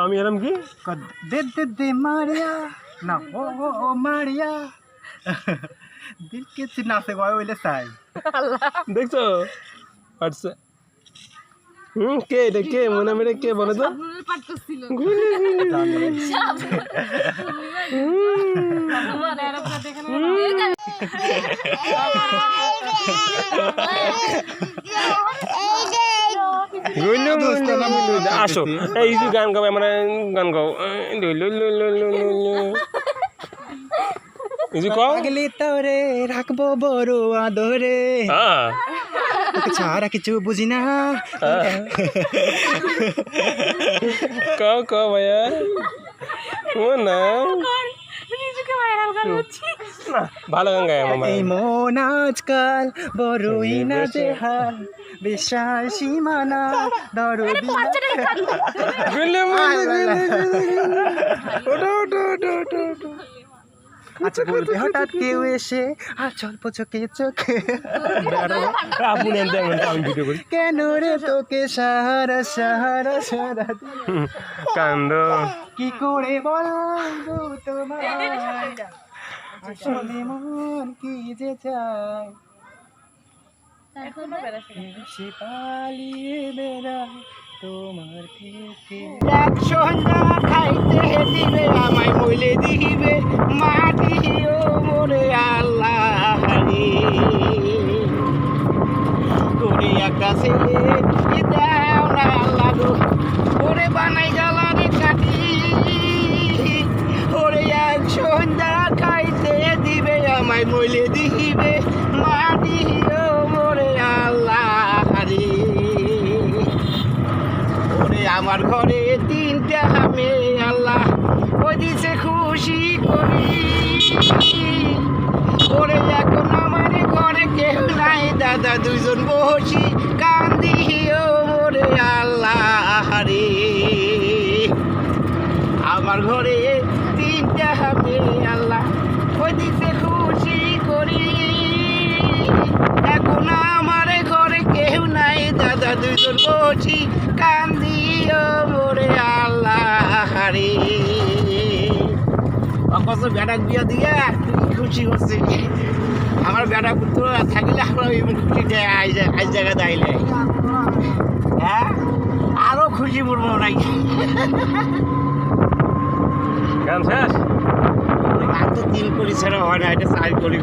আমি এরম কি দে দে দে মারিয়া না ও মারিয়া দিল কে নাচে গয় হইলে চাই দেখছো আচ্ছা কে এটা কে মনে মেরে কে বলে তো আসো এই যে গান গাও মানে গান গাও আগলে তোরে রাখবো বড় আদরে ছাড়া কিছু বুঝি না কও কও ভাইয়া ও না ভালো গান গায় মামা এই মন আজকাল বড়ই না যে হাল বিশাল সীমানা দরদি আচ্ছা বলবে হঠাৎ কেউ এসে আর চল্প চোখে চোখে কেন রে তোকে সাহারা সাহারা সারা কান্দ কি করে বলবো তোমায় আসলে মন কি যে চায় সে পালিয়ে বেড়ায় তোমার থেকে এক সন্ধ্যা খাইতে দিবে আমায় মইলে দিবে মাটিও মোরে আল্লাহ করে একটা ছেলে দাও না আল্লাহ গো ওরে বানাই জ্বালারে কাটি ওরে এক সন্ধ্যা খাইতে দিবে আমায় মইলে দিবে মাটিও মোরে আল্লাহ ওরে আমার ঘরে তিনটা আমি আল্লাহ ওই দিছে খুশি করি ওরে এখন আমার ঘরে কেউ নাই দাদা দুইজন বসি কান্দিও ওরে আল্লাহ রে আমার ঘরে তিনটা আমি আল্লাহ ওই দিছে খুশি করি এখন আমার ঘরে কেউ নাই দাদা দুইজন বসি কান্দিও মোরে আল্লাহ রে অকস বেড়া বিয়া দিয়া খুশি হচ্ছে আমার বেড়া পুত্র থাকলে আমরা খুশি দেয় আজ জায়গা দাইলে হ্যাঁ আরো খুশি পড়বো নাই গান শেষ আর তো 3 করি ছেড়া হয় না এটা 4 করি